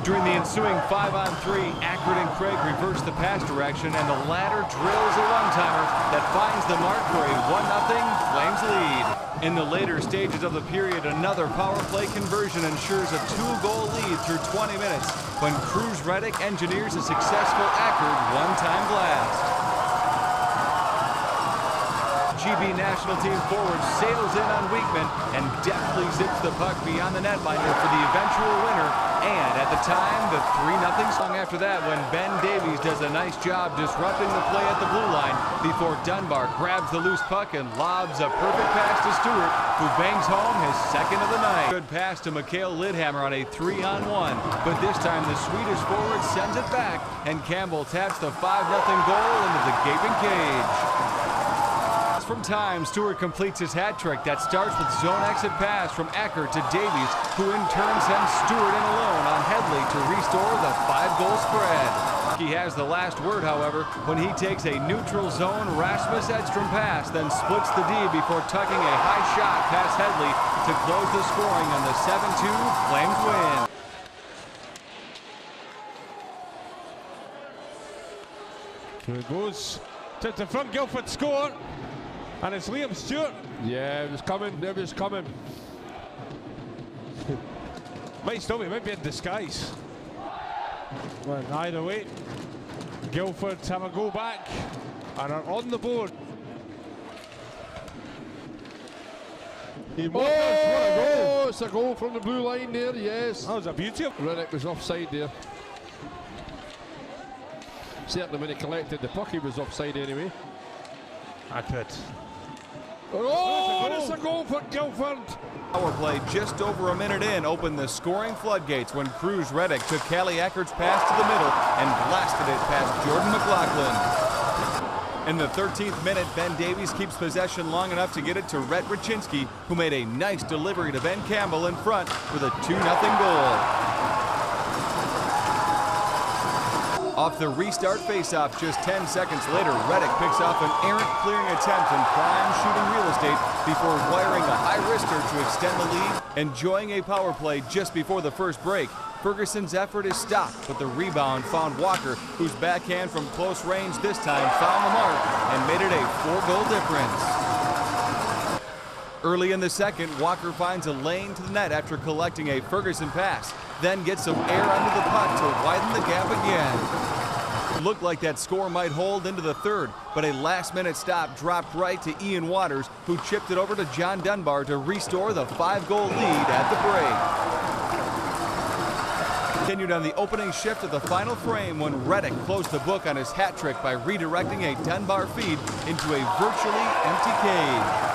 During the ensuing 5-on-3, Akron and Craig reverse the pass direction, and the latter drills a one-timer that finds the mark for a 1-0 Flames lead. In the later stages of the period, another power play conversion ensures a 2-goal lead through 20 minutes when Cruz Reddick engineers a successful Akron one-time blast. GB national team forward sails in on Weekman and deftly zips the puck beyond the netminder for the eventual winner, and at the time, the 3-0 song after that when Ben Davies does a nice job disrupting the play at the blue line before Dunbar grabs the loose puck and lobs a perfect pass to Stewart, who bangs home his second of the night. Good pass to Mikhail Lidhammer on a 3-on-1, but this time the Swedish forward sends it back, and Campbell taps the 5-0 goal into the gaping cage. From time, Stewart completes his hat trick that starts with zone exit pass from Acker to Davies, who in turn sends Stewart in alone on Headley to restore the 5-goal spread. He has the last word, however, when he takes a neutral zone Rasmus Edstrom pass, then splits the D before tucking a high shot past Headley to close the scoring on the 7-2 Flames win. Here it goes to the front, Guildford score. And it's Liam Stewart. Yeah, it was coming. It was coming. Might still be, might be in disguise. Well, either way, Guildford have a go back and are on the board. Oh, what a goal! It's a goal from the blue line there, yes. That was a beauty. Reddick was offside there. Certainly when he collected the puck, he was offside anyway. I could. Oh, it's a goal for Guildford. Power play just over a minute in opened the scoring floodgates when Cruz Reddick took Callie Eckert's pass to the middle and blasted it past Jordan McLaughlin. In the 13th minute, Ben Davies keeps possession long enough to get it to Rhett Raczynski, who made a nice delivery to Ben Campbell in front with a 2-0 goal. Off the restart faceoff just 10 seconds later, Reddick picks off an errant clearing attempt in prime shooting real estate before wiring a high-wrister to extend the lead. Enjoying a power play just before the first break, Ferguson's effort is stopped, but the rebound found Walker, whose backhand from close range this time found the mark and made it a 4-goal difference. Early in the second, Walker finds a lane to the net after collecting a Ferguson pass, then gets some air under the puck to widen the gap again. It looked like that score might hold into the third, but a last-minute stop dropped right to Ian Waters, who chipped it over to J.Dunbar to restore the 5-goal lead at the break. Continued on the opening shift of the final frame when Reddick closed the book on his hat trick by redirecting a Dunbar feed into a virtually empty cage.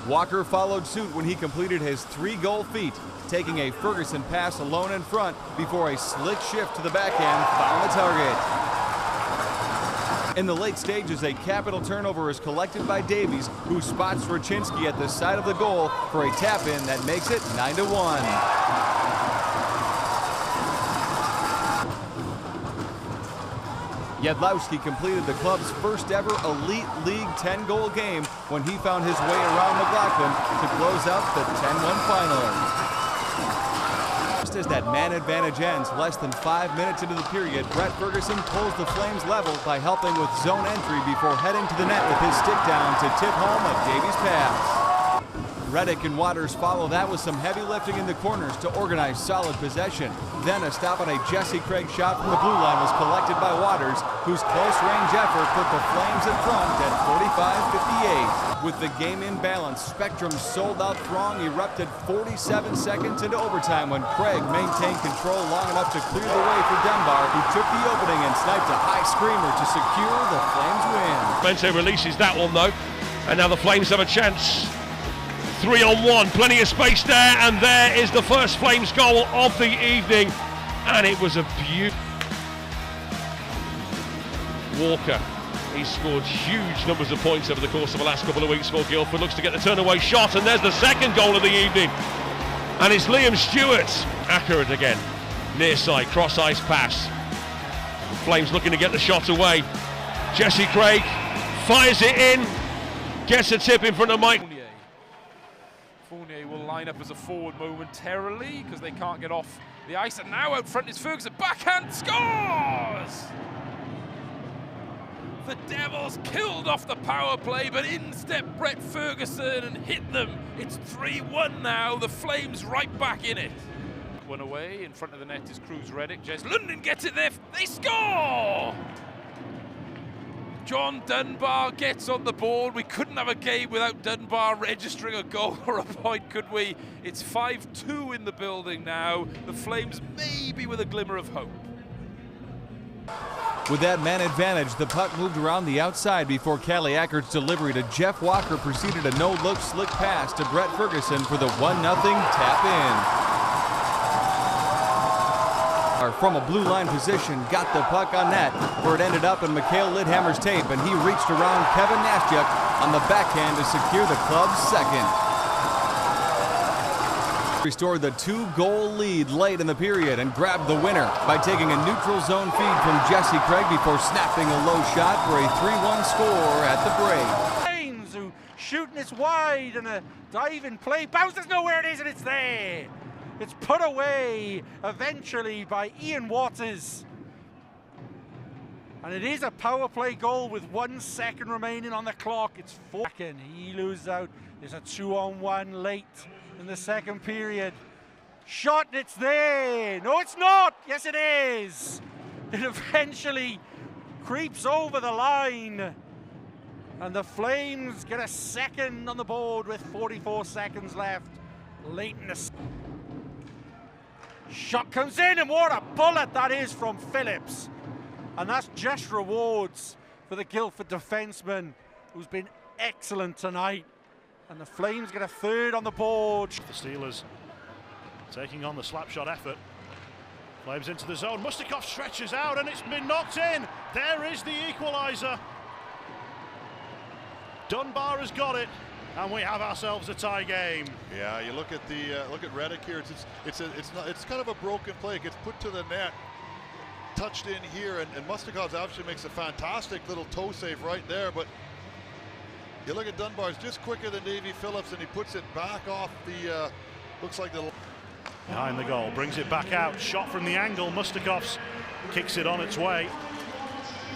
Walker followed suit when he completed his 3-goal feat, taking a Ferguson pass alone in front before a slick shift to the backhand found the target. In the late stages, a capital turnover is collected by Davies, who spots Raczynski at the side of the goal for a tap-in that makes it 9-1. Yedlowski completed the club's first ever Elite League 10-goal game when he found his way around McLaughlin to close out the 10-1 final. Just as that man advantage ends, less than 5 minutes into the period, Brett Ferguson pulls the Flames level by helping with zone entry before heading to the net with his stick down to tip home a Davies pass. Reddick and Waters follow that with some heavy lifting in the corners to organize solid possession. Then a stop on a Jesse Craig shot from the blue line was collected by Waters, whose close-range effort put the Flames in front at 45-58. With the game in balance, Spectrum's sold-out throng erupted 47 seconds into overtime when Craig maintained control long enough to clear the way for Dunbar, who took the opening and sniped a high screamer to secure the Flames win. Mente releases that one though, and now the Flames have a chance. 3-on-1, plenty of space there, and there is the first Flames goal of the evening, and it was a beautiful. Walker, he's scored huge numbers of points over the course of the last couple of weeks for Guildford, looks to get the turnaway shot, and there's the second goal of the evening, and it's Liam Stewart. Accurate again, near side, cross ice pass. Flames looking to get the shot away. Jesse Craig fires it in, gets a tip in front of Mike. Fournier will line up as a forward momentarily because they can't get off the ice, and now out front is Ferguson. Backhand scores! The Devils killed off the power play, but in stepped Brett Ferguson and hit them. It's 3-1 now, the Flames right back in it. One away, in front of the net is Cruz Reddick. Jez London gets it there, they score! J.Dunbar gets on the board. We couldn't have a game without Dunbar registering a goal or a point, could we? It's 5-2 in the building now. The Flames maybe with a glimmer of hope. With that man advantage, the puck moved around the outside before Callie Ackert's delivery to Jeff Walker preceded a no-look slick pass to Brett Ferguson for the 1-0 tap-in. From a blue line position, got the puck on net, where it ended up in Mikhail Lidhammer's tape, and he reached around Kevin Nastyak on the backhand to secure the club's second. Restored the 2-goal lead late in the period and grabbed the winner by taking a neutral zone feed from Jesse Craig before snapping a low shot for a 3-1 score at the break. Flames who shooting this wide and a diving play, bounces nowhere it is, and it's there. It's put away eventually by Ian Waters. And it is a power play goal with 1 second remaining on the clock. It's 4 seconds. He loses out. There's a 2-on-1 late in the second period. Shot, and it's there. No, it's not. Yes, it is. It eventually creeps over the line. And the Flames get a second on the board with 44 seconds left. Late in the shot comes in, and what a bullet that is from Phillips. And that's just rewards for the Guildford defenseman, who's been excellent tonight. And the Flames get a third on the board. The Steelers taking on the slap shot effort. Flames into the zone. Mustikov stretches out, and it's been knocked in. There is the equaliser. Dunbar has got it, and we have ourselves a tie game. Yeah, you look at the look at Reddick here. It's kind of a broken play. It gets put to the net, touched in here, and Mustikov's obviously makes a fantastic little toe save right there. But you look at Dunbar's just quicker than Davy Phillips, and he puts it back off the looks like the behind the goal, brings it back out. Shot from the angle. Mustikov's kicks it on its way.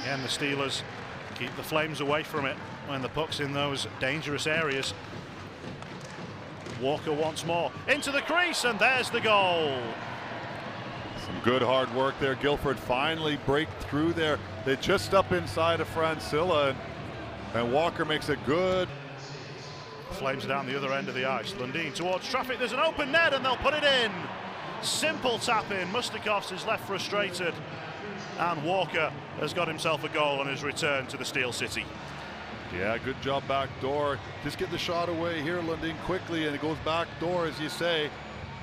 Again, the Steelers keep the Flames away from it. when the puck's in those dangerous areas. Walker once more into the crease, and there's the goal. Some good hard work there. Guildford finally break through there. They're just up inside of Francilla, and Walker makes a good. Flames down the other end of the ice. Lundin towards traffic. There's an open net, and they'll put it in. Simple tap in. Mustakovs is left frustrated, and Walker has got himself a goal on his return to the Steel City. Yeah, good job back door. Just get the shot away here, Lundin, quickly, and it goes back door, as you say.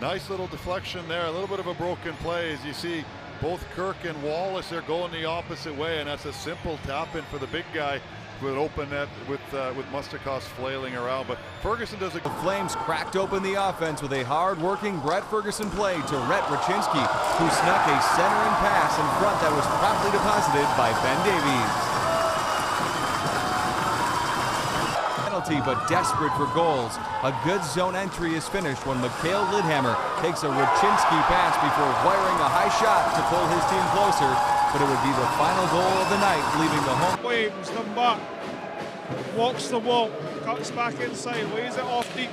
Nice little deflection there, a little bit of a broken play, as you see both Kirk and Wallace, they're going the opposite way, and that's a simple tap in for the big guy with an open net with Mustakovs flailing around. But Ferguson does a. The Flames cracked open the offense with a hard-working Brett Ferguson play to Rhett Raczynski, who snuck a centering pass in front that was promptly deposited by Ben Davies. But desperate for goals. A good zone entry is finished when Mikhail Lidhammer takes a Raczynski pass before wiring a high shot to pull his team closer, but it would be the final goal of the night, leaving the home. Flames come back, walks the wall, cuts back inside, lays it off deep.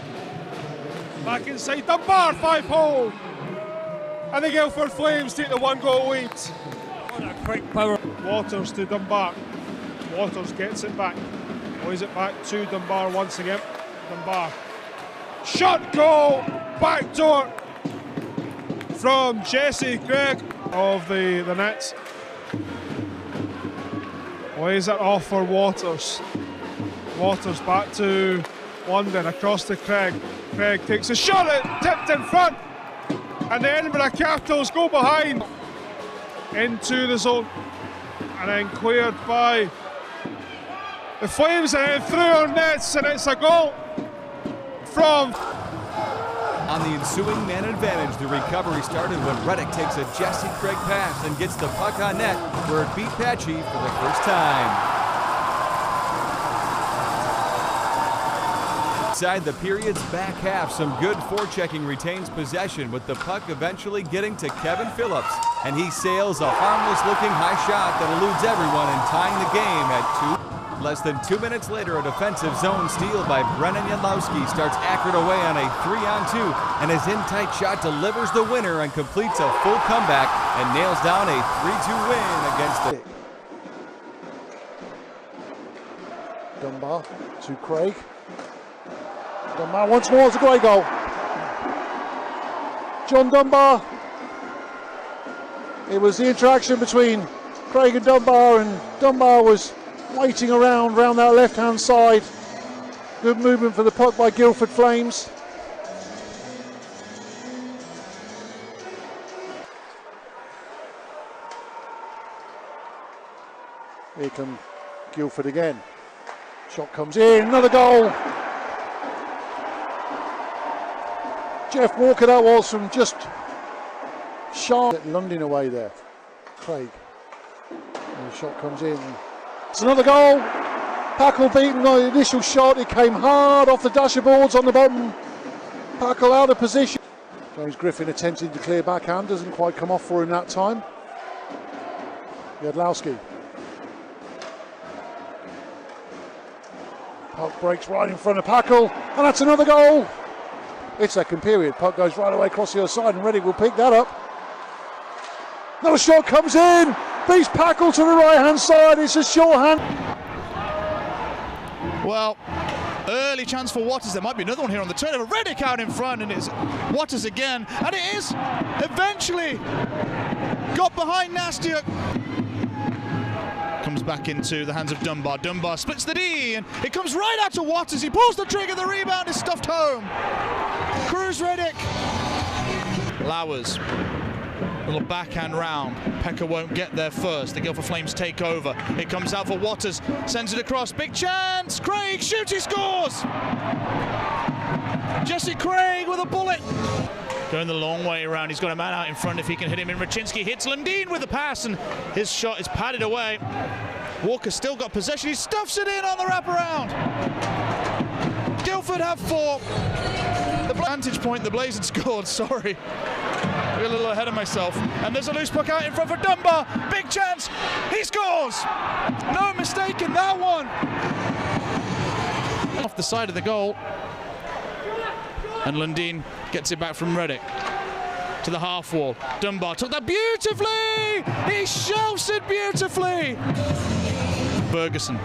Back inside, Dunbar, 5-hole! And the Guildford Flames take the 1-goal lead. What a quick power. Waters to Dunbar. Waters gets it back. Plays it back to Dunbar once again. Dunbar. Shot, goal! Back door from Jesse Craig of the Nets. Plays it off for Waters. Waters back to London, across to Craig. Craig takes a shot, it tipped in front. And the Edinburgh Capitals go behind into the zone. And then cleared by the Flames, and then through our nets, and it's a goal from. On the ensuing man advantage, the recovery started when Reddick takes a Jesse Craig pass and gets the puck on net, where it beat Patchy for the first time. Inside the period's back half, some good forechecking retains possession, with the puck eventually getting to Kevin Phillips, and he sails a harmless-looking high shot that eludes everyone and tying the game at 2. Less than 2 minutes later, a defensive zone steal by Brennan Yadlowski starts Akron away on a 3-on-2, and his in-tight shot delivers the winner and completes a full comeback and nails down a 3-2 win against the. Dunbar to Craig. Dunbar once more, it's a great goal. John Dunbar. It was the interaction between Craig and Dunbar was waiting around that left-hand side. Good movement for the puck by Guildford Flames. Here come Guildford again. Shot comes in, another goal. Jeff Walker, that was from just sharp. Lundin away there. Craig. And the shot comes in. It's another goal. Packle beaten on the initial shot. It came hard off the dasher boards on the bottom. Packle out of position. James Griffin attempting to clear backhand. Doesn't quite come off for him that time. Yadlowski. Puck breaks right in front of Packle. And that's another goal. It's second period. Puck goes right away across the other side, and Reddick will pick that up. Another shot comes in. Beats Packle to the right-hand side. It's a shorthand. Well, early chance for Waters. There might be another one here on the turnover. Reddick out in front, and it's Waters again. And it is eventually got behind Nastiuk. Comes back into the hands of Dunbar. Dunbar splits the D, and it comes right out to Waters. He pulls the trigger. The rebound is stuffed home. Cruz Reddick. Lowers. Little backhand round. Pekka won't get there first. The Guildford Flames take over. It comes out for Waters. Sends it across. Big chance. Craig shoots. He scores. Jesse Craig with a bullet. Going the long way around. He's got a man out in front if he can hit him. And Raczynski hits Lundin with the pass, and his shot is padded away. Walker's still got possession. He stuffs it in on the wraparound. Guildford have 4. The vantage point, the Blaze had scored. Sorry. I got a little ahead of myself. And there's a loose puck out in front for Dunbar. Big chance. He scores. No mistake in that one. Off the side of the goal. And Lundin gets it back from Reddick. To the half wall. Dunbar took that beautifully! He shoves it beautifully! Ferguson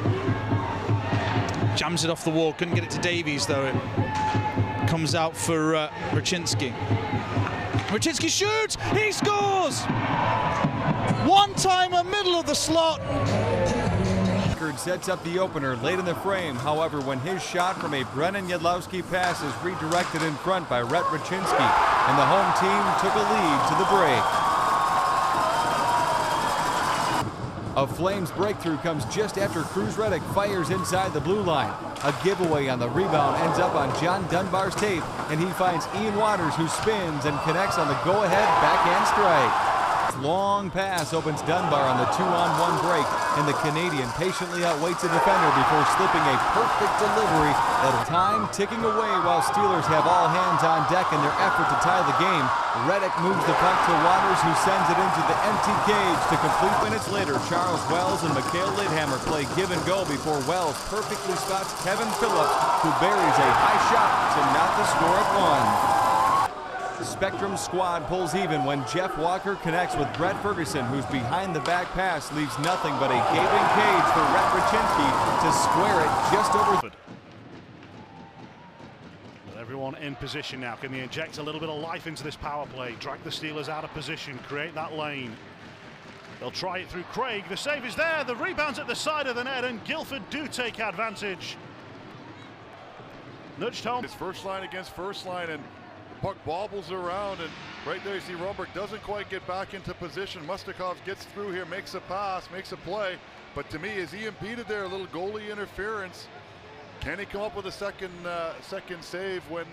jams it off the wall. Couldn't get it to Davies though. It comes out for Raczynski. Raczynski shoots! He scores! One-timer, middle of the slot. Sets up the opener late in the frame. However, when his shot from a Brennan Yadlowski pass is redirected in front by Rhett Raczynski, and the home team took a lead to the break. A Flames breakthrough comes just after Cruz Reddick fires inside the blue line. A giveaway on the rebound ends up on J.Dunbar's tape, and he finds Ian Waters, who spins and connects on the go-ahead backhand strike. Long pass opens Dunbar on the 2-on-1 break, and the Canadian patiently outwaits a defender before slipping a perfect delivery. At a time ticking away while Steelers have all hands on deck in their effort to tie the game. Reddick moves the puck to Waters, who sends it into the empty cage. To complete minutes later, Charles Wells and Mikhail Lidhammer play give and go before Wells perfectly spots Kevin Phillips, who buries a high shot to knot the score at 1. Spectrum squad pulls even when Jeff Walker connects with Brett Ferguson, whose behind the back pass leaves nothing but a gaping cage for Rhett Raczynski to square it just over. Everyone in position now. Can they inject a little bit of life into this power play? Drag the Steelers out of position, create that lane. They'll try it through Craig. The save is there. The rebound's at the side of the net, and Guildford do take advantage. Nudged home. It's first line against first line, and puck bobbles around, and right there you see Romberg doesn't quite get back into position. Mustikov gets through here, makes a pass, makes a play, but to me, is he impeded there? A little goalie interference. Can he come up with a second save when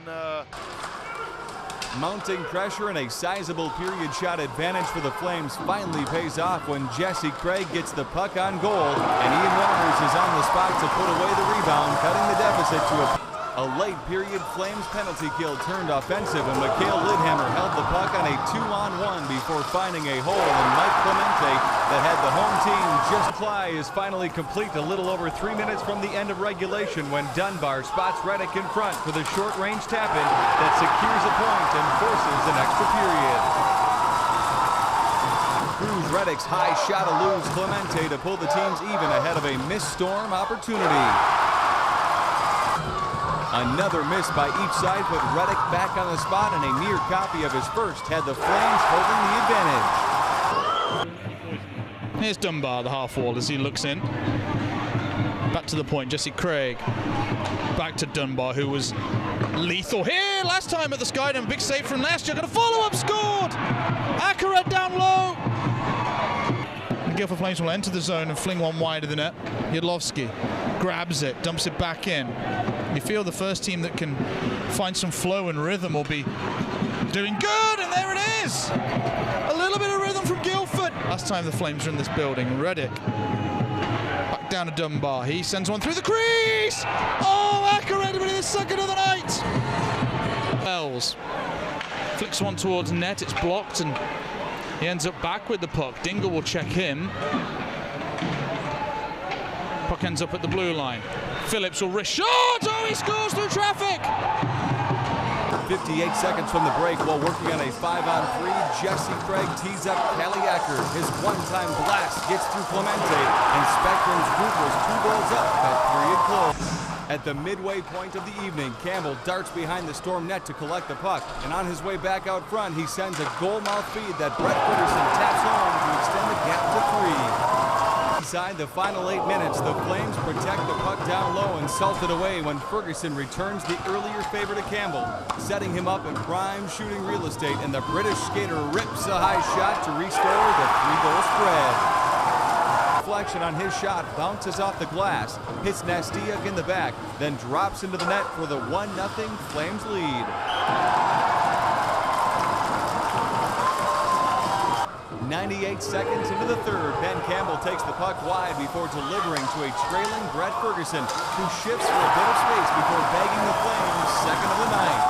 mounting pressure and a sizable period shot advantage for the Flames finally pays off when Jesse Craig gets the puck on goal, and Ian Waters is on the spot to put away the rebound, cutting the deficit to a late period Flames penalty kill turned offensive, and Mikhail Lidhammer held the puck on a 2-on-1 before finding a hole in Mike Clemente that had the home team just. Play is finally complete a little over 3 minutes from the end of regulation when Dunbar spots Reddick in front for the short-range tap-in that secures a point and forces an extra period. Cruz Reddick's high shot eludes Clemente to pull the teams even ahead of a missed Storm opportunity. Another miss by each side put Reddick back on the spot, and a near copy of his first had the Flames holding the advantage. Here's Dunbar, the half wall, as he looks in. Back to the point, Jesse Craig. Back to Dunbar, who was lethal here last time at the Skydome. Big save from last year. Got a follow-up, scored! Akaret down low. The Guildford Flames will enter the zone and fling one wide of the net. Yadlowski grabs it, dumps it back in. You feel the first team that can find some flow and rhythm will be doing good, and there it is! A little bit of rhythm from Guildford. Last time the Flames were in this building, Reddick back down to Dunbar. He sends one through the crease! Oh, Akaret with his second of the night! Wells flicks one towards net, it's blocked, and he ends up back with the puck. Dingle will check him. Puck ends up at the blue line. Phillips will wrist shot! Oh, he scores through traffic! 58 seconds from the break while working on a 5-on-3. Jesse Craig tees up Kaliaker. His one-time blast gets through Clemente, and Spectrum's group was 2 goals up at period close. At the midway point of the evening, Campbell darts behind the Storm net to collect the puck, and on his way back out front, he sends a goal-mouth feed that Brett Ferguson taps home to extend the gap to 3. Inside the final 8 minutes, the Flames protect the puck down low and salt it away when Ferguson returns the earlier favor to Campbell, setting him up in prime shooting real estate, and the British skater rips a high shot to restore the 3-goal spread. Deflection on his shot bounces off the glass, hits Nastiuk in the back, then drops into the net for the 1-0 Flames lead. 98 seconds into the third, Ben Campbell takes the puck wide before delivering to a trailing Brett Ferguson, who shifts for a bit of space before bagging the Flames' second of the night.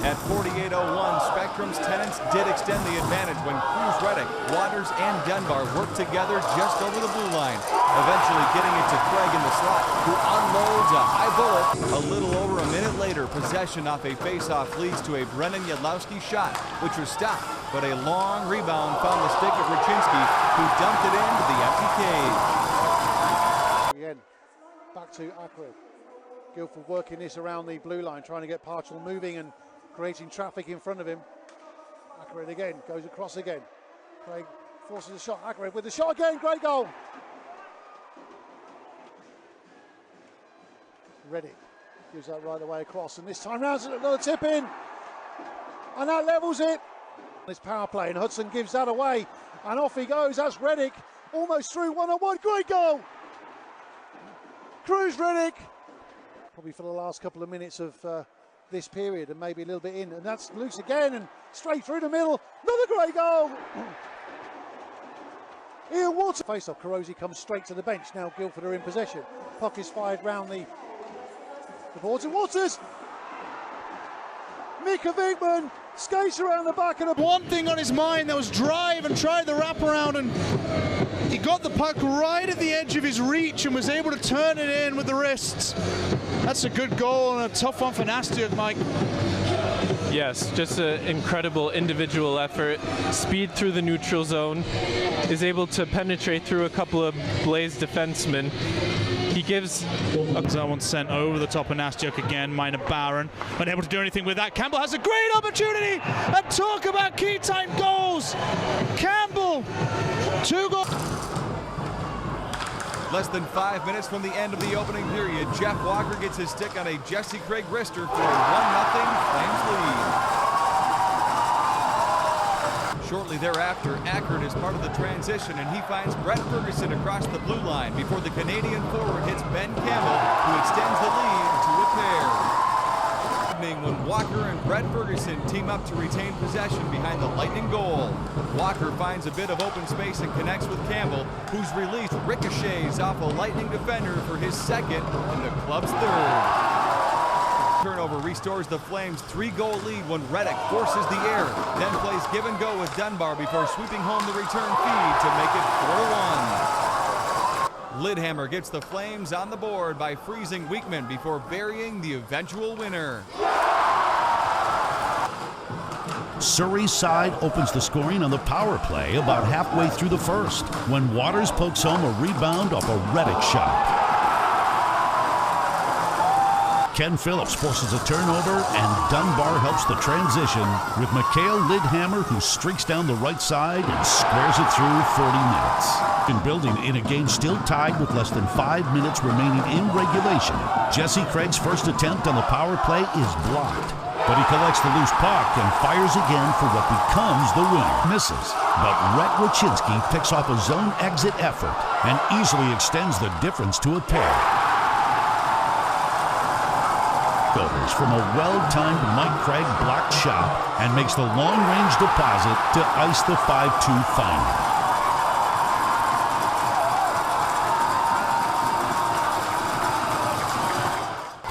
At 48:01, Mottram's tenants did extend the advantage when Cruz Reddick, Waters, and Dunbar worked together just over the blue line, eventually getting it to Craig in the slot, who unloads a high bullet. A little over a minute later, possession off a face-off leads to a Brennan Yadlowski shot, which was stopped, but a long rebound found the stick of Rachinski, who dumped it into the empty cage. Again, back to Ackred. Guildford working this around the blue line, trying to get Parchell moving and creating traffic in front of him. Ackred again, goes across again. Craig forces a shot. Ackred with the shot again, great goal. Reddick gives that right away across, and this time round another tip in, and that levels it. This power play, and Hudson gives that away, and off he goes. That's Reddick, almost through, 1-on-1, great goal. Cruz Reddick, probably for the last couple of minutes of this period, and maybe a little bit in, and that's loose again, and straight through the middle, another great goal. Ian Waters, face off, Carosi comes straight to the bench. Now Guildford are in possession. Puck is fired round the boards, and Waters, Mika Wigman skates around the back of the... One thing on his mind, that was drive and tried the wraparound, and he got the puck right at the edge of his reach and was able to turn it in with the wrists. That's a good goal and a tough one for Nastiuk, Mike. Yes, just an incredible individual effort. Speed through the neutral zone, is able to penetrate through a couple of Blaze defensemen. He gives... That one sent over the top of Nastiuk again, minor Barron. Unable to do anything with that. Campbell has a great opportunity, and talk about key time goals. Campbell, 2 goals. Less than 5 minutes from the end of the opening period, Jeff Walker gets his stick on a Jesse Craig wrister for a 1-0 Flames lead. Shortly thereafter, Ackred is part of the transition, and he finds Brett Ferguson across the blue line before the Canadian forward hits Ben Campbell, who extends the lead to a pair. When Walker and Brett Ferguson team up to retain possession behind the Lightning goal. Walker finds a bit of open space and connects with Campbell, whose release ricochets off a Lightning defender for his second and the club's third. Turnover restores the Flames' 3-goal lead when Reddick forces the error, then plays give and go with Dunbar before sweeping home the return feed to make it 4-1. Lidhammer gets the Flames on the board by freezing Weekman before burying the eventual winner. Surrey's side opens the scoring on the power play about halfway through the first, when Waters pokes home a rebound off a Reddick shot. Ken Phillips forces a turnover, and Dunbar helps the transition with Mikhail Lidhammer, who streaks down the right side and squares it through 40 minutes. In building in a game still tied with less than 5 minutes remaining in regulation, Jesse Craig's first attempt on the power play is blocked, but he collects the loose puck and fires again for what becomes the winner. Misses, but Rhett Rachinski picks off a zone exit effort and easily extends the difference to a pair. Goes from a well-timed Mike Craig blocked shot and makes the long-range deposit to ice the 5-2 final.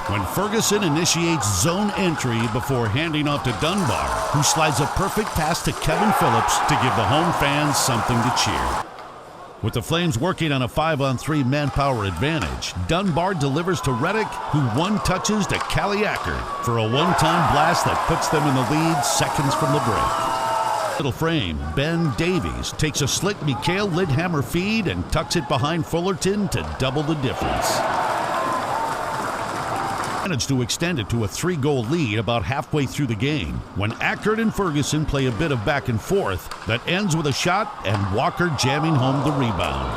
When Ferguson initiates zone entry before handing off to Dunbar, who slides a perfect pass to Kevin Phillips to give the home fans something to cheer. With the Flames working on a 5-on-3 manpower advantage, Dunbar delivers to Reddick, who one-touches to Callie Ackred for a one-time blast that puts them in the lead seconds from the break. Little frame, Ben Davies takes a slick Mikhail Lidhammer feed and tucks it behind Fullerton to double the difference. Managed to extend it to a 3-goal lead about halfway through the game when Ackred and Ferguson play a bit of back and forth that ends with a shot and Walker jamming home the rebound.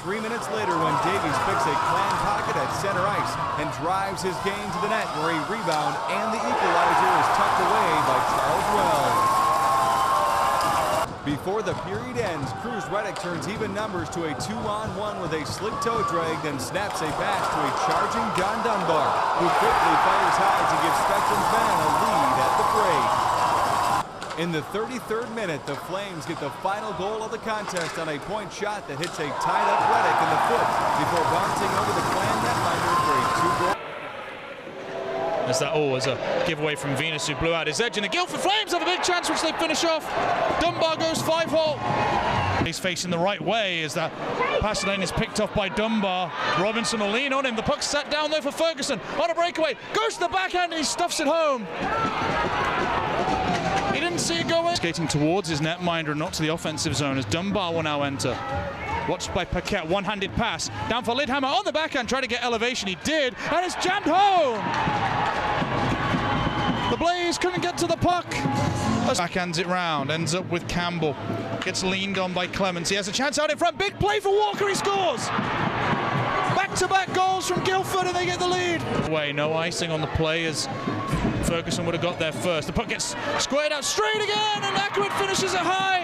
3 minutes later when Davies picks a clean pocket at center ice and drives his game to the net where a rebound and the equalizer is tucked away by Charles Wells. Before the period ends, Cruz Reddick turns even numbers to a 2-on-1 with a slick toe drag, then snaps a pass to a charging John Dunbar, who quickly fires high to give Spectrum's men a lead at the break. In the 33rd minute, the Flames get the final goal of the contest on a point shot that hits a tied-up Reddick in the foot before bouncing over the Clan netminder for a 2-goal. As a giveaway from Venus, who blew out his edge, and the Guildford Flames have a big chance, which they finish off. Dunbar goes 5-hole. He's facing the right way as that pass lane is picked off by Dunbar. Robinson will lean on him. The puck's set down there for Ferguson on a breakaway. Goes to the backhand and he stuffs it home. He didn't see it go in. Skating towards his netminder and not to the offensive zone as Dunbar will now enter. Watched by Paquette, one-handed pass down for Lidhammer on the backhand, trying to get elevation. He did, and it's jammed home. The Blaze couldn't get to the puck. Backhands it round, ends up with Campbell. Gets leaned on by Clements. He has a chance out in front. Big play for Walker. He scores. Back-to-back goals from Guildford, and they get the lead. No icing on the play as Ferguson would have got there first. The puck gets squared out straight again, and Ackroyd finishes it high.